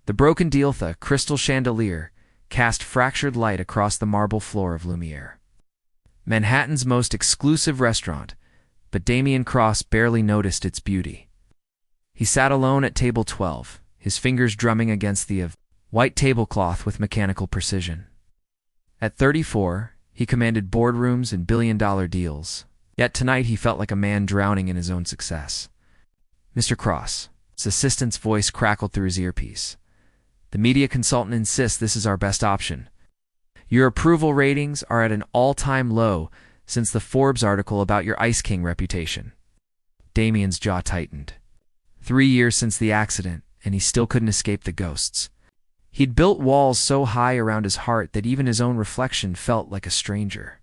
The broken dieltha crystal chandelier cast fractured light across the marble floor of Lumiere. Manhattan's most exclusive restaurant, but Damien Cross barely noticed its beauty. He sat alone at table 12, his fingers drumming against the white tablecloth with mechanical precision. At 34, he commanded boardrooms and billion-dollar deals, yet tonight he felt like a man drowning in his own success. "Mr. Cross," his assistant's voice crackled through his earpiece. "The media consultant insists this is our best option. Your approval ratings are at an all-time low since the Forbes article about your Ice King reputation." Damien's jaw tightened. 3 years since the accident, and he still couldn't escape the ghosts. He'd built walls so high around his heart that even his own reflection felt like a stranger.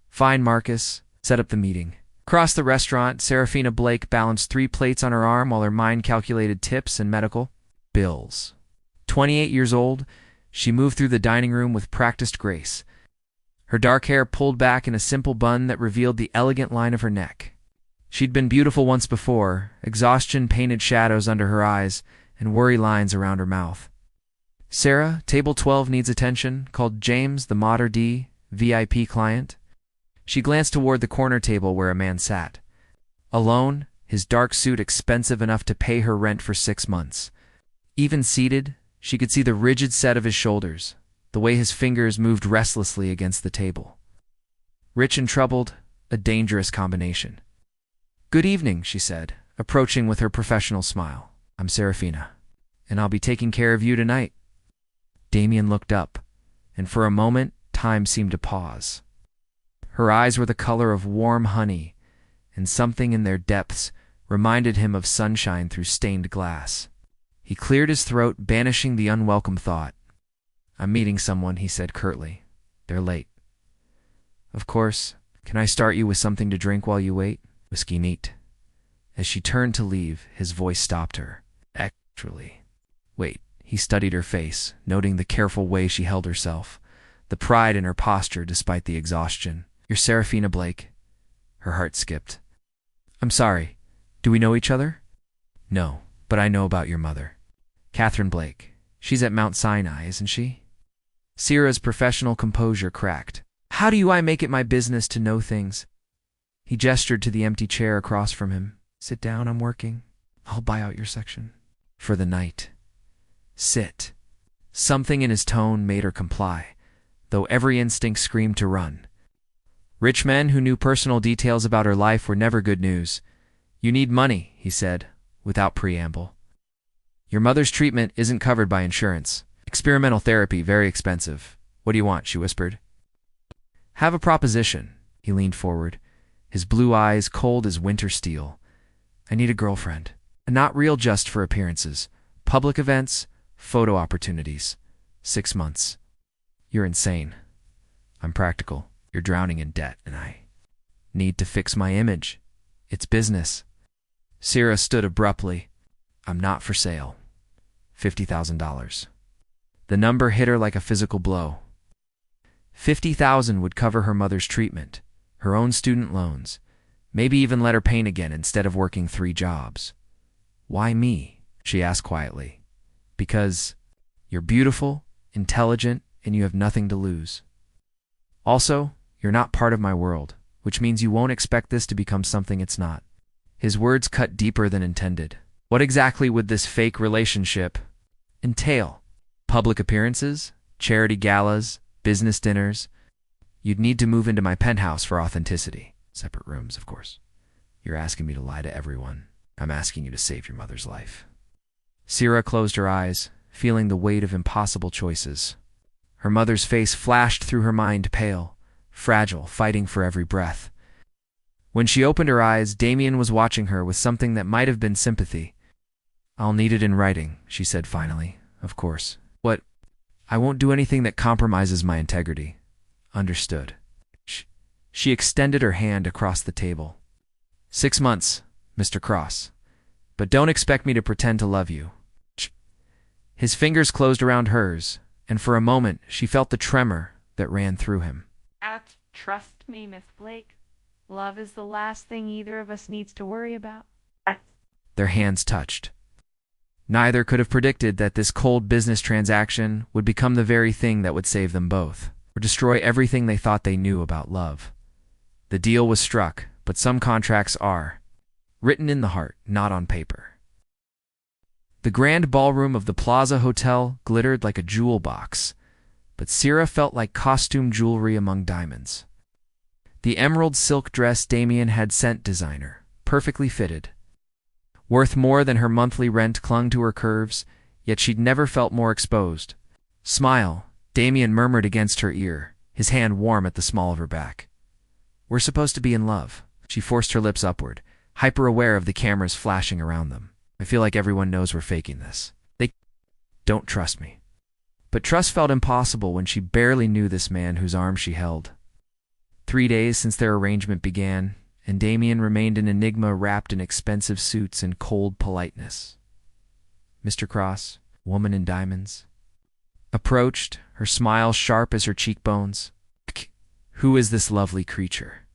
"Fine, Marcus. Set up the meeting." Across the restaurant, Serafina Blake balanced 3 plates on her arm while her mind calculated tips and medical bills. 28 years old, she moved through the dining room with practiced grace, her dark hair pulled back in a simple bun that revealed the elegant line of her neck. She'd been beautiful once before, exhaustion painted shadows under her eyes and worry lines around her mouth. "Sarah, table 12 needs attention," called James, the Mater D VIP client. She glanced toward the corner table where a man sat. Alone, his dark suit expensive enough to pay her rent for 6 months. Even seated, she could see the rigid set of his shoulders, the way his fingers moved restlessly against the table. Rich and troubled, a dangerous combination. "Good evening," she said, approaching with her professional smile. "I'm Serafina, and I'll be taking care of you tonight." Damien looked up, and for a moment, time seemed to pause. Her eyes were the color of warm honey, and something in their depths reminded him of sunshine through stained glass. He cleared his throat, banishing the unwelcome thought. "I'm meeting someone," he said curtly. "They're late." "Of course. Can I start you with something to drink while you wait?" "Whiskey neat." As she turned to leave, his voice stopped her. "Actually, wait." He studied her face, noting the careful way she held herself, the pride in her posture despite the exhaustion. "You're Serafina Blake." Her heart skipped. "I'm sorry. Do we know each other?" "No, but I know about your mother. Catherine Blake. She's at Mount Sinai, isn't she?" Sierra's professional composure cracked. "How do I make it my business to know things?" He gestured to the empty chair across from him. "Sit down, I'm working. I'll buy out your section." "For the night." "Sit." Something in his tone made her comply, though every instinct screamed to run. Rich men who knew personal details about her life were never good news. "You need money," he said, without preamble. "Your mother's treatment isn't covered by insurance. Experimental therapy, very expensive. What do you want?" she whispered. "Have a proposition." He leaned forward, his blue eyes cold as winter steel. "I need a girlfriend. Not real just for appearances. Public events, photo opportunities. 6 months. You're insane. I'm practical. You're drowning in debt, and I need to fix my image. It's business." Sierra stood abruptly. "I'm not for sale. $50,000. The number hit her like a physical blow. 50,000 would cover her mother's treatment, her own student loans, maybe even let her paint again instead of working 3 jobs. "Why me?" she asked quietly. "Because you're beautiful, intelligent, and you have nothing to lose. Also, you're not part of my world, which means you won't expect this to become something it's not." His words cut deeper than intended. What exactly would this fake relationship entail? Public appearances? Charity galas? Business dinners? "You'd need to move into my penthouse for authenticity. Separate rooms, of course." "You're asking me to lie to everyone. I'm asking you to save your mother's life." Sierra closed her eyes, feeling the weight of impossible choices. Her mother's face flashed through her mind, pale, fragile, fighting for every breath. When she opened her eyes, Damien was watching her with something that might have been sympathy. "I'll need it in writing," she said finally. "Of course." "What?" "I won't do anything that compromises my integrity." "Understood." She extended her hand across the table. 6 months, Mr. Cross. But don't expect me to pretend to love you." His fingers closed around hers, and for a moment she felt the tremor that ran through him. Trust me, Miss Blake. Love is the last thing either of us needs to worry about." Their hands touched. Neither could have predicted that this cold business transaction would become the very thing that would save them both, or destroy everything they thought they knew about love. The deal was struck, but some contracts are written in the heart, not on paper. The grand ballroom of the Plaza Hotel glittered like a jewel box, but Sierra felt like costume jewelry among diamonds. The emerald silk dress Damien had sent designer, perfectly fitted. Worth more than her monthly rent, clung to her curves, yet she'd never felt more exposed. "Smile," Damien murmured against her ear, his hand warm at the small of her back. "We're supposed to be in love." She forced her lips upward, hyper-aware of the cameras flashing around them. "I feel like everyone knows we're faking this. They don't trust me." But trust felt impossible when she barely knew this man whose arm she held. 3 days since their arrangement began, and Damien remained an enigma wrapped in expensive suits and cold politeness. Mr. Cross, woman in diamonds, approached, her smile sharp as her cheekbones. "Who is this lovely creature?"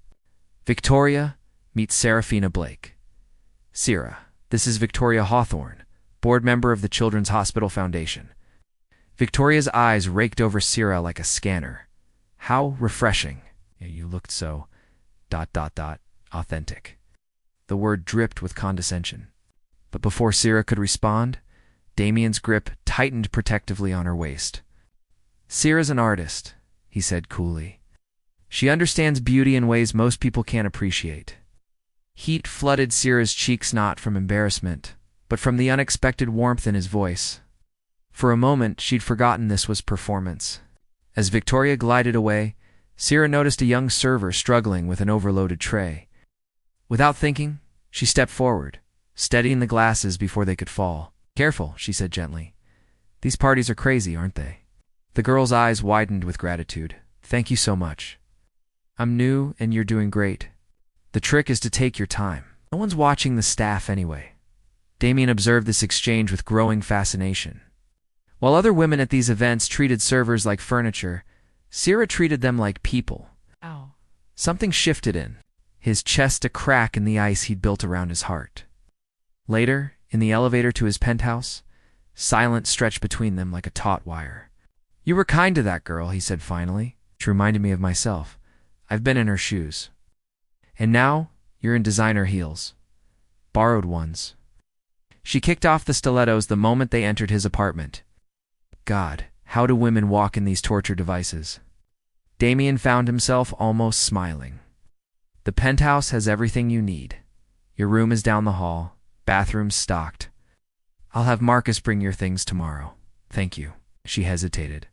"Victoria, meet Serafina Blake." "Sierra, this is Victoria Hawthorne, board member of the Children's Hospital Foundation." Victoria's eyes raked over Sierra like a scanner. "How refreshing. You looked so... authentic." The word dripped with condescension. But before Sierra could respond, Damien's grip tightened protectively on her waist. "Sierra's an artist," he said coolly. "She understands beauty in ways most people can't appreciate." Heat flooded Sierra's cheeks, not from embarrassment, but from the unexpected warmth in his voice. For a moment, she'd forgotten this was performance. As Victoria glided away, Sierra noticed a young server struggling with an overloaded tray. Without thinking, she stepped forward, steadying the glasses before they could fall. "Careful," she said gently. "These parties are crazy, aren't they?" The girl's eyes widened with gratitude. "Thank you so much. I'm new, and you're doing great. The trick is to take your time. No one's watching the staff anyway." Damien observed this exchange with growing fascination. While other women at these events treated servers like furniture, Sierra treated them like people. Ow. Something shifted in his chest, a crack in the ice he'd built around his heart. Later, in the elevator to his penthouse, silence stretched between them like a taut wire. "You were kind to that girl," he said finally. "She reminded me of myself. I've been in her shoes. And now, you're in designer heels. Borrowed ones." She kicked off the stilettos the moment they entered his apartment. God, how do women walk in these torture devices? Damien found himself almost smiling. "The penthouse has everything you need. Your room is down the hall, bathroom's stocked. I'll have Marcus bring your things tomorrow. Thank you." She hesitated.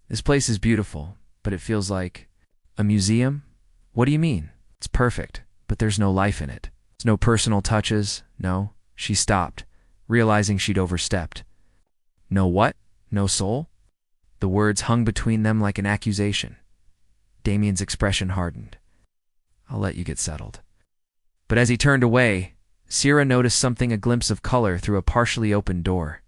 "This place is beautiful, but it feels like a museum." "What do you mean? It's perfect, but there's no life in it. There's no personal touches, no." She stopped, realizing she'd overstepped. "No what? No soul?" The words hung between them like an accusation. Damien's expression hardened. "I'll let you get settled." But as he turned away, Sierra noticed something, a glimpse of color through a partially opened door.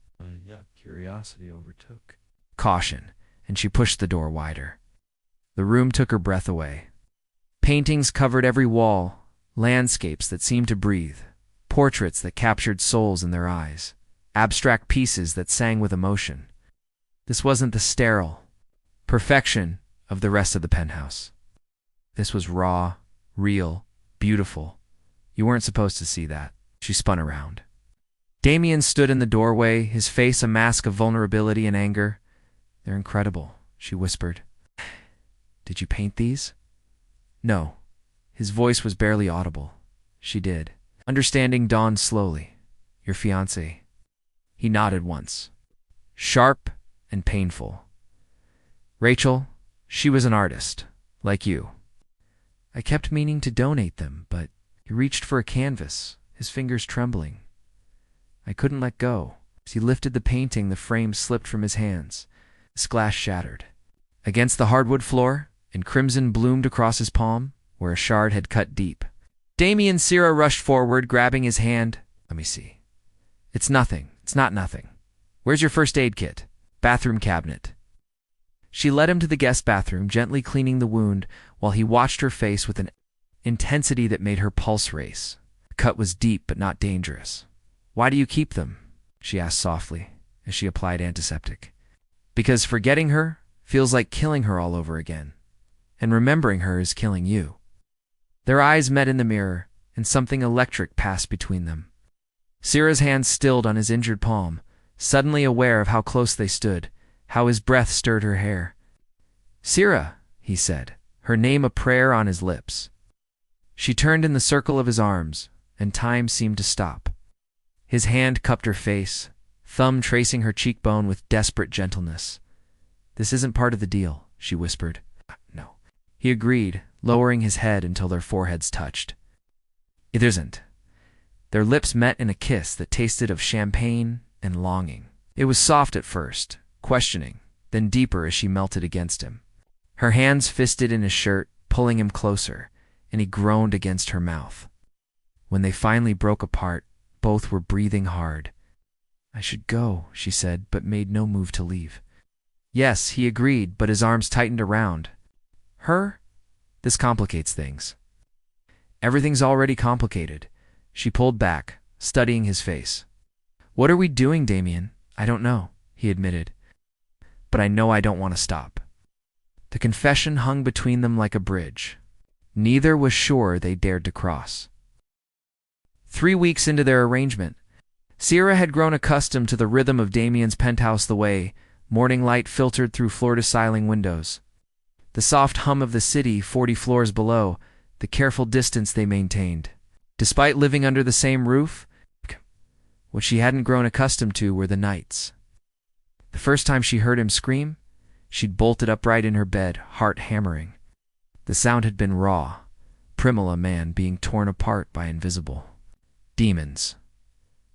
Curiosity overtook Caution, and she pushed the door wider. The room took her breath away. Paintings covered every wall, landscapes that seemed to breathe, portraits that captured souls in their eyes, abstract pieces that sang with emotion. This wasn't the sterile perfection of the rest of the penthouse. This was raw, real, beautiful. You weren't supposed to see that. She spun around. Damien stood in the doorway, his face a mask of vulnerability and anger. "They're incredible," she whispered. "Did you paint these?" "No." His voice was barely audible. "She did." Understanding dawned slowly. "Your fiancé?" He nodded once. Sharp and painful. "Rachel, she was an artist, like you. I kept meaning to donate them, but..." He reached for a canvas, his fingers trembling. "I couldn't let go." As he lifted the painting, the frame slipped from his hands. The glass shattered. Against the hardwood floor, and crimson bloomed across his palm, where a shard had cut deep. Damien Sierra rushed forward, grabbing his hand. "Let me see." It's nothing. It's not nothing. Where's your first aid kit?" "Bathroom cabinet." She led him to the guest bathroom, gently cleaning the wound, while he watched her face with an intensity that made her pulse race. The cut was deep but not dangerous. "Why do you keep them?" she asked softly, as she applied antiseptic. Because forgetting her feels like killing her all over again, and remembering her is killing you. Their eyes met in the mirror, and something electric passed between them. Sierra's hand stilled on his injured palm, suddenly aware of how close they stood, how his breath stirred her hair. "Sierra," he said, her name a prayer on his lips. She turned in the circle of his arms, and time seemed to stop. His hand cupped her face, thumb tracing her cheekbone with desperate gentleness. "This isn't part of the deal," she whispered. "No." He agreed, lowering his head until their foreheads touched. "It isn't." Their lips met in a kiss that tasted of champagne and longing. It was soft at first, questioning, then deeper as she melted against him. Her hands fisted in his shirt, pulling him closer, and he groaned against her mouth. When they finally broke apart, both were breathing hard. "I should go," she said, but made no move to leave. "Yes," he agreed, but his arms tightened around her. "This complicates things." "Everything's already complicated." She pulled back, studying his face. "What are we doing, Damien?" "I don't know," he admitted. "But I know I don't want to stop." The confession hung between them like a bridge. Neither was sure they dared to cross. 3 weeks into their arrangement, Sierra had grown accustomed to the rhythm of Damien's penthouse, the way morning light filtered through floor-to-ceiling windows, the soft hum of the city 40 floors below, the careful distance they maintained. Despite living under the same roof, what she hadn't grown accustomed to were the nights. The first time she heard him scream, she'd bolted upright in her bed, heart hammering. The sound had been raw, primal, a man being torn apart by invisible demons.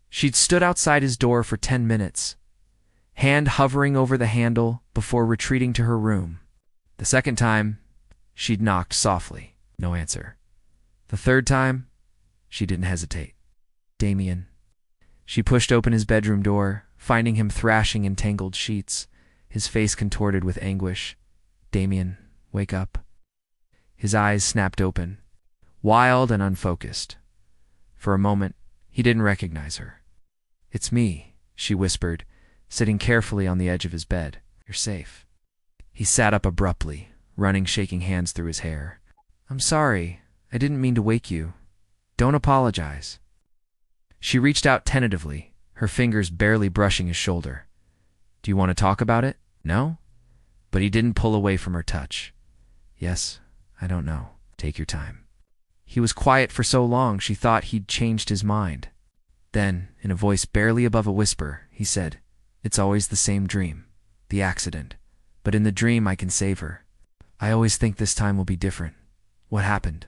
She'd stood outside his door for 10 minutes, hand hovering over the handle before retreating to her room. The second time, she'd knocked softly. No answer. The third time, she didn't hesitate. "Damien." She pushed open his bedroom door, finding him thrashing in tangled sheets, his face contorted with anguish. "Damien, wake up." His eyes snapped open, wild and unfocused. For a moment, he didn't recognize her. "It's me," she whispered, sitting carefully on the edge of his bed. "You're safe." He sat up abruptly, running shaking hands through his hair. "I'm sorry. I didn't mean to wake you. Don't apologize." She reached out tentatively, her fingers barely brushing his shoulder. "Do you want to talk about it?" "No?" But he didn't pull away from her touch. "Yes, I don't know. Take your time." He was quiet for so long she thought he'd changed his mind. Then, in a voice barely above a whisper, he said, "It's always the same dream. The accident. But in the dream I can save her. I always think this time will be different. What happened?"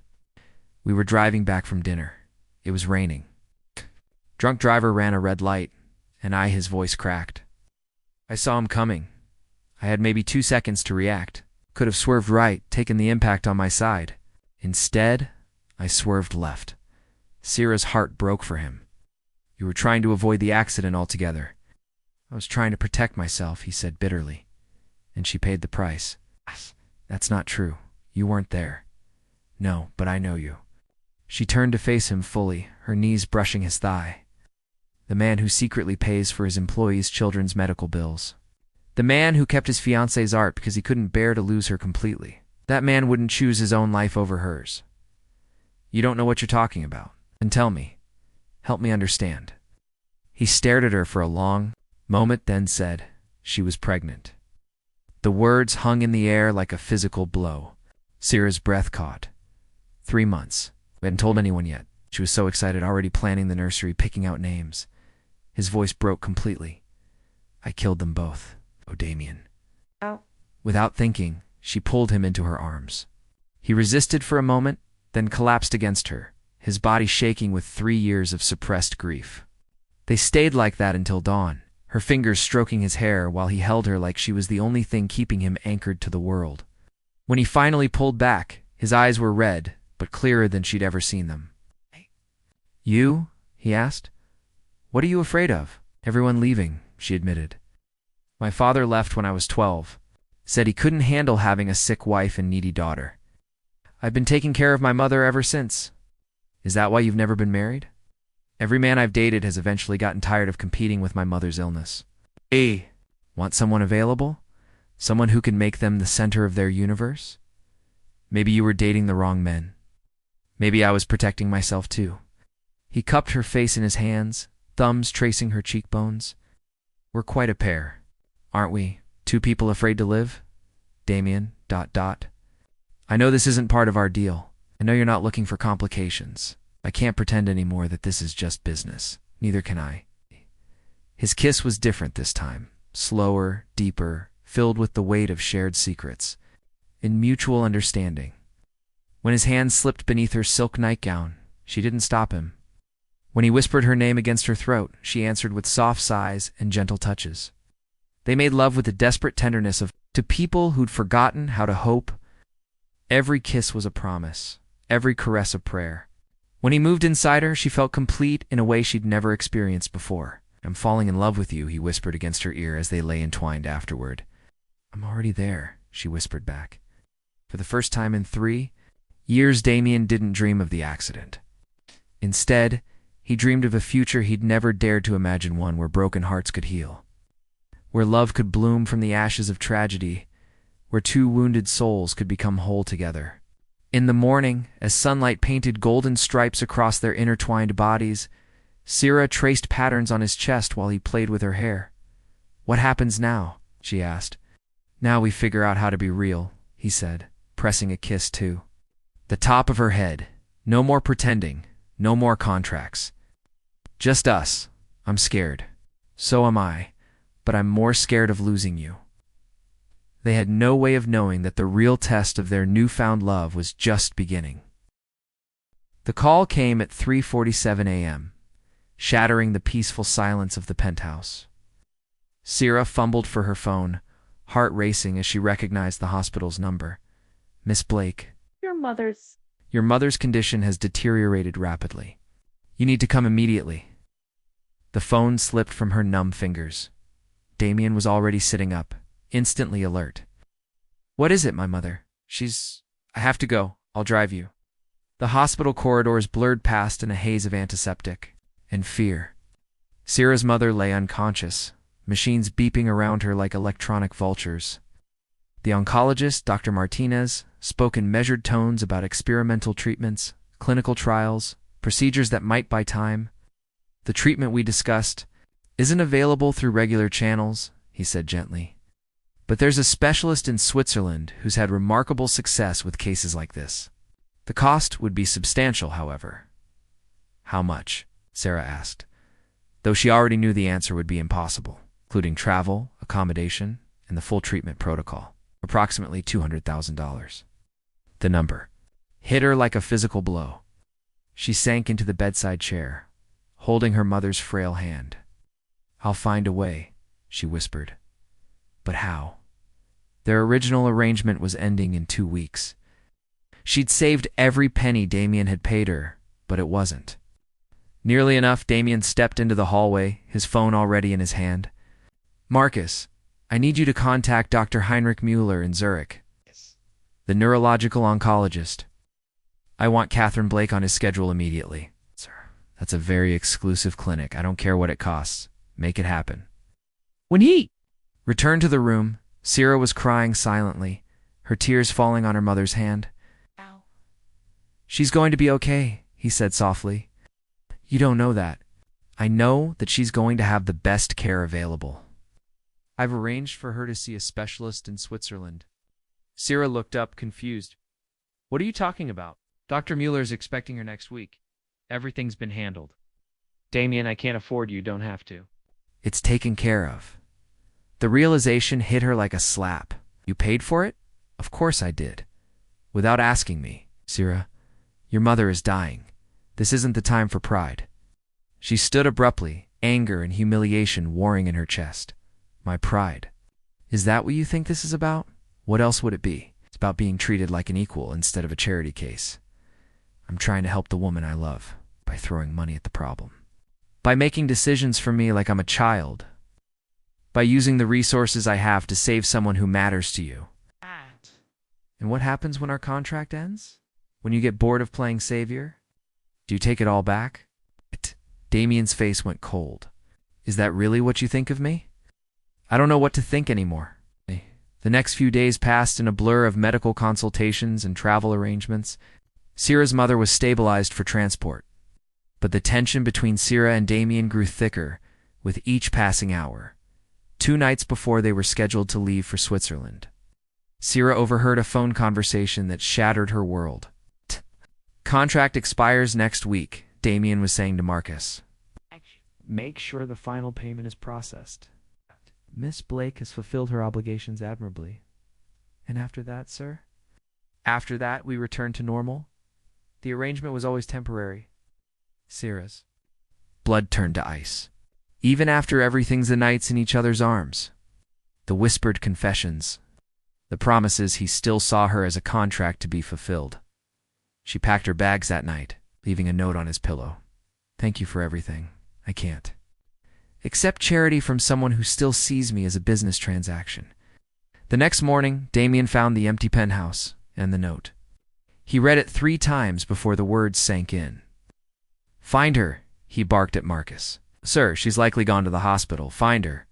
"We were driving back from dinner. It was raining. Drunk driver ran a red light, and his voice cracked. I saw him coming. I had maybe 2 seconds to react. Could have swerved right, taken the impact on my side. Instead, I swerved left." Sierra's heart broke for him. "You were trying to avoid the accident altogether." "I was trying to protect myself," he said bitterly. "And she paid the price." "That's not true. You weren't there." "No, but I know you." She turned to face him fully, her knees brushing his thigh. "The man who secretly pays for his employees' children's medical bills. The man who kept his fiancée's art because he couldn't bear to lose her completely. That man wouldn't choose his own life over hers. You don't know what you're talking about. And tell me. Help me understand." He stared at her for a long moment, then said, "She was pregnant." The words hung in the air like a physical blow. Sierra's breath caught. 3 months. We hadn't told anyone yet. She was so excited, already planning the nursery, picking out names. His voice broke completely. "I killed them both. Oh, Damien." Oh. Without thinking, she pulled him into her arms. He resisted for a moment, then collapsed against her, his body shaking with 3 years of suppressed grief. They stayed like that until dawn, her fingers stroking his hair while he held her like she was the only thing keeping him anchored to the world. When he finally pulled back, his eyes were red, but clearer than she'd ever seen them. "You?" he asked. "What are you afraid of?" "Everyone leaving," she admitted. "My father left when I was 12. Said he couldn't handle having a sick wife and needy daughter. I've been taking care of my mother ever since." "Is that why you've never been married?" Every man I've dated has eventually gotten tired of competing with my mother's illness. Hey, want someone available? Someone who can make them the center of their universe? Maybe you were dating the wrong men. Maybe I was protecting myself too. He cupped her face in his hands, thumbs tracing her cheekbones. We're quite a pair, aren't we? Two people afraid to live? Damien, ... I know this isn't part of our deal. I know you're not looking for complications. I can't pretend anymore that this is just business. Neither can I. His kiss was different this time. Slower, deeper, filled with the weight of shared secrets. In mutual understanding. When his hand slipped beneath her silk nightgown, she didn't stop him. When he whispered her name against her throat, she answered with soft sighs and gentle touches. They made love with the desperate tenderness of to people who'd forgotten how to hope. Every kiss was a promise, every caress a prayer. When he moved inside her, she felt complete in a way she'd never experienced before. I'm falling in love with you, he whispered against her ear as they lay entwined afterward. I'm already there, she whispered back. For the first time in 3 years, Damien didn't dream of the accident. Instead, he dreamed of a future he'd never dared to imagine, one where broken hearts could heal, where love could bloom from the ashes of tragedy, where 2 wounded souls could become whole together. In the morning, as sunlight painted golden stripes across their intertwined bodies, Syrah traced patterns on his chest while he played with her hair. What happens now? She asked. Now we figure out how to be real, he said, pressing a kiss to the top of her head. No more pretending, no more contracts. Just us. I'm scared. So am I, but I'm more scared of losing you. They had no way of knowing that the real test of their newfound love was just beginning. The call came at 3:47 a.m., shattering the peaceful silence of the penthouse. Syrah fumbled for her phone, heart racing as she recognized the hospital's number. Miss Blake. Your mother's condition has deteriorated rapidly. You need to come immediately. The phone slipped from her numb fingers. Damien was already sitting up, instantly alert. What is it, my mother? I have to go. I'll drive you. The hospital corridors blurred past in a haze of antiseptic and fear. Syrah's mother lay unconscious, machines beeping around her like electronic vultures. The oncologist, Dr. Martinez, spoke in measured tones about experimental treatments, clinical trials, procedures that might buy time. The treatment we discussed isn't available through regular channels, he said gently. But there's a specialist in Switzerland who's had remarkable success with cases like this. The cost would be substantial, however. How much? Syrah asked, though she already knew the answer would be impossible, including travel, accommodation, and the full treatment protocol. Approximately $200,000. The number hit her like a physical blow. She sank into the bedside chair, holding her mother's frail hand. I'll find a way, she whispered. But how? Their original arrangement was ending in 2 weeks. She'd saved every penny Damien had paid her, but it wasn't. Nearly enough, Damien stepped into the hallway, his phone already in his hand. Marcus, I need you to contact Dr. Heinrich Mueller in Zurich, the neurological oncologist. I want Catherine Blake on his schedule immediately. Sir, that's a very exclusive clinic. I don't care what it costs. Make it happen. When he returned to the room, Syrah was crying silently, her tears falling on her mother's hand. Ow. She's going to be okay, he said softly. You don't know that. I know that she's going to have the best care available. I've arranged for her to see a specialist in Switzerland. Syrah looked up, confused. What are you talking about? Dr. Mueller's expecting her next week. Everything's been handled. Damien, I can't afford you, don't have to. It's taken care of. The realization hit her like a slap. You paid for it? Of course I did. Without asking me. Syrah, your mother is dying. This isn't the time for pride. She stood abruptly, anger and humiliation warring in her chest. My pride. Is that what you think this is about? What else would it be? It's about being treated like an equal instead of a charity case. I'm trying to help the woman I love by throwing money at the problem. By making decisions for me like I'm a child. By using the resources I have to save someone who matters to you. And what happens when our contract ends? When you get bored of playing savior? Do you take it all back? Damien's face went cold. Is that really what you think of me? I don't know what to think anymore. The next few days passed in a blur of medical consultations and travel arrangements. Sierra's mother was stabilized for transport, but the tension between Sierra and Damien grew thicker with each passing hour. 2 nights before they were scheduled to leave for Switzerland, Sierra overheard a phone conversation that shattered her world. Contract expires next week, Damien was saying to Marcus. Make sure the final payment is processed. Miss Blake has fulfilled her obligations admirably. And after that, sir? After that, we return to normal. The arrangement was always temporary. Sierra's blood turned to ice. Even after everything's the nights in each other's arms. The whispered confessions. The promises he still saw her as a contract to be fulfilled. She packed her bags that night, leaving a note on his pillow. Thank you for everything. I can't accept charity from someone who still sees me as a business transaction. The next morning, Damien found the empty penthouse and the note. He read it 3 times before the words sank in. Find her, he barked at Marcus. Sir, she's likely gone to the hospital. Find her.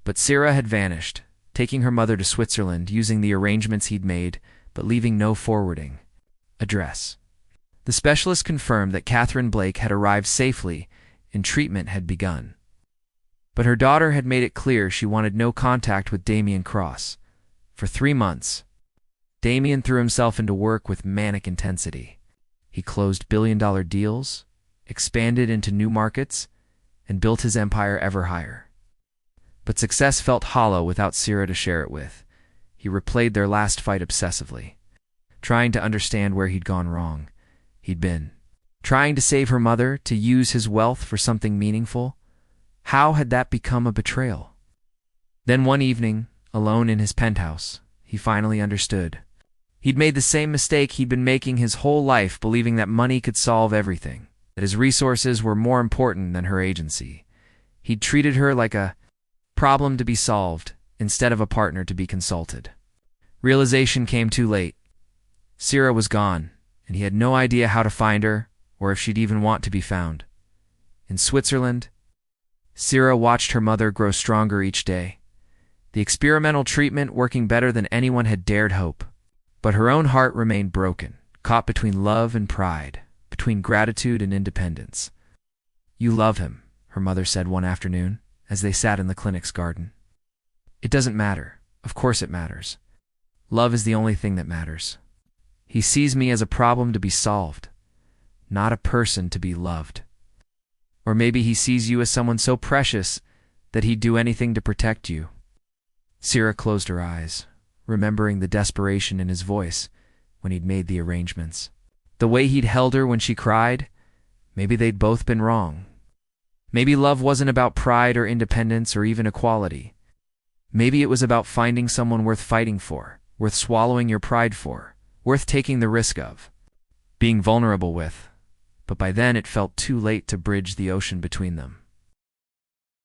But Sierra had vanished, taking her mother to Switzerland using the arrangements he'd made, but leaving no forwarding address. The specialist confirmed that Catherine Blake had arrived safely and treatment had begun. But her daughter had made it clear she wanted no contact with Damien Cross. For 3 months, Damien threw himself into work with manic intensity. He closed billion-dollar deals, expanded into new markets, and built his empire ever higher. But success felt hollow without Sierra to share it with. He replayed their last fight obsessively, trying to understand where he'd gone wrong. He'd been trying to save her mother, to use his wealth for something meaningful. How had that become a betrayal? Then one evening, alone in his penthouse, he finally understood. He'd made the same mistake he'd been making his whole life, believing that money could solve everything, that his resources were more important than her agency. He'd treated her like a problem to be solved instead of a partner to be consulted. Realization came too late. Sierra was gone, and he had no idea how to find her or if she'd even want to be found. In Switzerland, Sierra watched her mother grow stronger each day, the experimental treatment working better than anyone had dared hope. But her own heart remained broken, caught between love and pride, between gratitude and independence. You love him, her mother said one afternoon, as they sat in the clinic's garden. It doesn't matter. Of course it matters. Love is the only thing that matters. He sees me as a problem to be solved, not a person to be loved. Or maybe he sees you as someone so precious that he'd do anything to protect you. Sierra closed her eyes, remembering the desperation in his voice when he'd made the arrangements. The way he'd held her when she cried, maybe they'd both been wrong. Maybe love wasn't about pride or independence or even equality. Maybe it was about finding someone worth fighting for, worth swallowing your pride for, worth taking the risk of, being vulnerable with. But by then it felt too late to bridge the ocean between them.